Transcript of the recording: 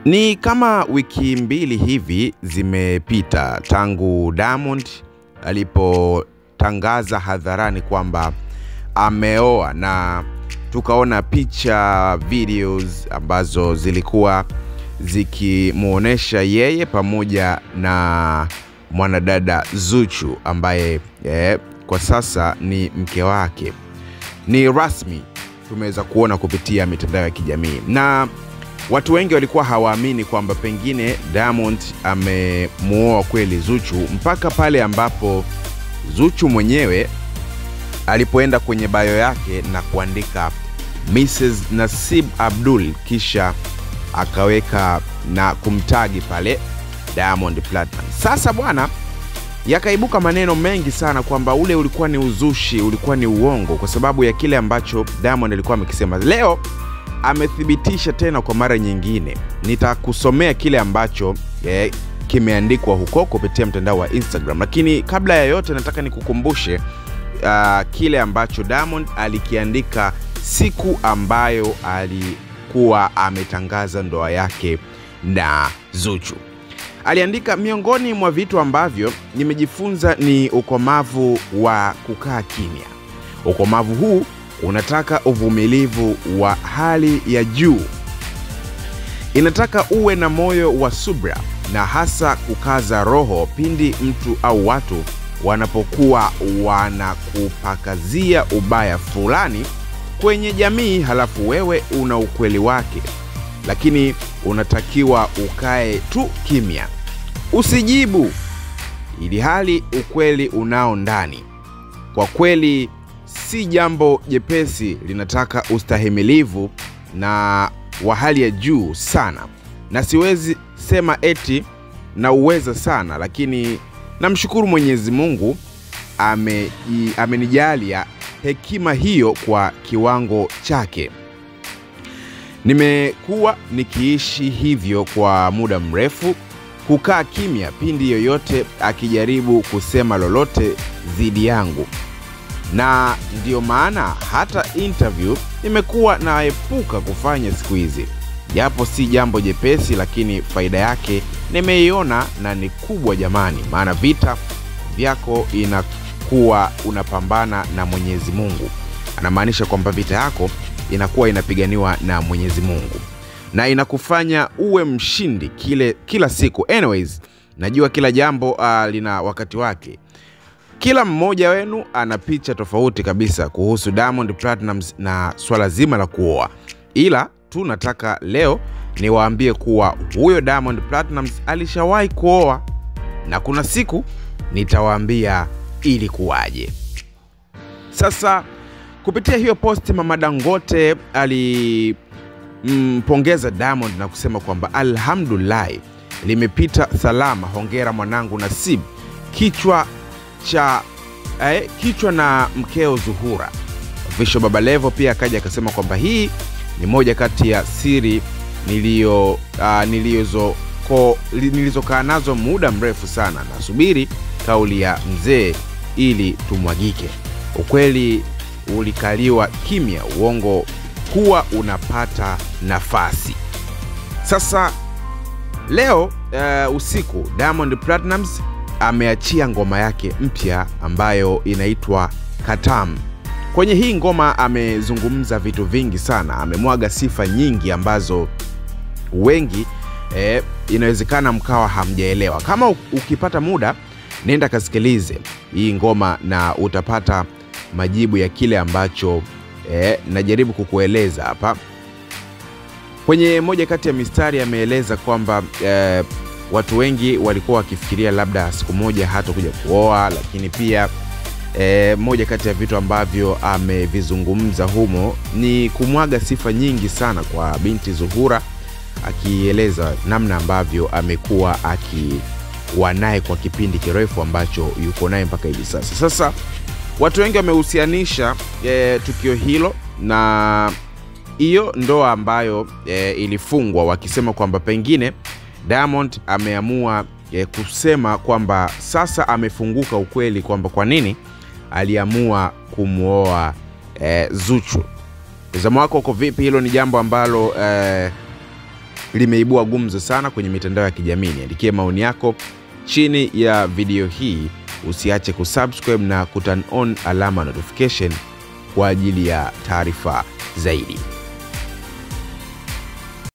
Ni kama wiki mbili hivi zimepita tangu Diamond alipotangaza hadharani kwamba ameoa, na tukaona picha, videos ambazo zilikuwa zikimuonesha yeye pamoja na mwanadada Zuchu ambaye kwa sasa ni mke wake. Ni rasmi tumeweza kuona kupitia mitandao ya kijamii, na watu wengi walikuwa hawaamini kwamba pengine Diamond amemuoa kweli Zuchu, mpaka pale ambapo Zuchu mwenyewe alipoenda kwenye bio yake na kuandika Mrs. Nasib Abdul, kisha akaweka na kumtagi pale Diamond Platnumz. Sasa bwana, yakaibuka maneno mengi sana kwamba ule ulikuwa ni uzushi, ulikuwa ni uongo, kwa sababu ya kile ambacho Diamond alikuwa amekisema. Leo amethibitisha tena kwa mara nyingine. Nitakusomea kile ambacho kimeandikwa huko kupitia mtandao wa Instagram, lakini kabla ya yote nataka nikukumbushe kile ambacho Diamond alikiandika siku ambayo alikuwa ametangaza ndoa yake na Zuchu. Aliandika, miongoni mwa vitu ambavyo nimejifunza ni ukomavu wa kukaa kimya. Ukomavu huu unataka uvumilivu wa hali ya juu. Inataka uwe na moyo wa subra, na hasa kukaza roho pindi mtu au watu wanapokuwa wanakupakazia ubaya fulani kwenye jamii, halafu wewe una ukweli wake, lakini unatakiwa ukae tu kimya, usijibu, ili hali ukweli unao ndani. Kwa kweli si jambo jepesi, linataka ustahimilivu na wa hali ya juu sana, na siwezi sema eti na uweza sana, lakini namshukuru Mwenyezi Mungu amenijalia hekima hiyo kwa kiwango chake. Nimekuwa nikiishi hivyo kwa muda mrefu, kukaa kimya pindi yoyote akijaribu kusema lolote dhidi yangu, na ndio maana hata interview nimekuwa naepuka kufanya siku hizi. Japo si jambo jepesi, lakini faida yake nimeiona na ni kubwa jamani, maana vita vyako inakuwa unapambana na Mwenyezi Mungu. Anamaanisha kwamba vita yako inakuwa inapiganiwa na Mwenyezi Mungu, na inakufanya uwe mshindi kila siku. Anyways, najua kila jambo lina wakati wake. Kila mmoja wenu ana picha tofauti kabisa kuhusu Diamond Platnumz na swala zima la kuoa, ila tu nataka leo niwaambie kuwa huyo Diamond Platnumz alishawahi kuoa, na kuna siku nitawaambia ili kuwaje. Sasa kupitia hiyo posti, Mama Dangote alimpongeza Diamond na kusema kwamba alhamdulillah, limepita salama, hongera mwanangu Nasib, kichwa na mkeo Zuhura. Visho Baba Levo pia akaja akasema kwamba hii ni moja kati ya siri nilizokaa nazo muda mrefu sana, nasubiri kauli ya mzee ili tumwagike. Ukweli ulikaliwa kimya, uongo kuwa unapata nafasi. Sasa leo usiku Diamond Platnumz ameachia ngoma yake mpya ambayo inaitwa Katam. Kwenye hii ngoma amezungumza vitu vingi sana, amemwaga sifa nyingi ambazo wengi inawezekana mkawa hamjaelewa. Kama ukipata muda, nenda kasikilize hii ngoma na utapata majibu ya kile ambacho najaribu kukueleza hapa. Kwenye moja kati ya mistari ameeleza kwamba watu wengi walikuwa wakifikiria labda siku moja hata kuja kuoa, lakini pia moja kati ya vitu ambavyo amevizungumza humo ni kumwaga sifa nyingi sana kwa binti Zuhura, akieleza namna ambavyo amekuwa akiwa naye kwa kipindi kirefu ambacho yuko naye mpaka hivi sasa. Sasa watu wengi wamehusianisha tukio hilo na hiyo ndoa ambayo ilifungwa, wakisema kwamba pengine Diamond ameamua kusema kwamba sasa amefunguka ukweli kwamba kwa nini aliamua kumuoa Zuchu. Mtazamo wako uko vipi? Hilo ni jambo ambalo limeibua gumzo sana kwenye mitandao ya kijamii. Niandikie maoni yako chini ya video hii. Usiache kusubscribe na kuturn on alama notification kwa ajili ya taarifa zaidi.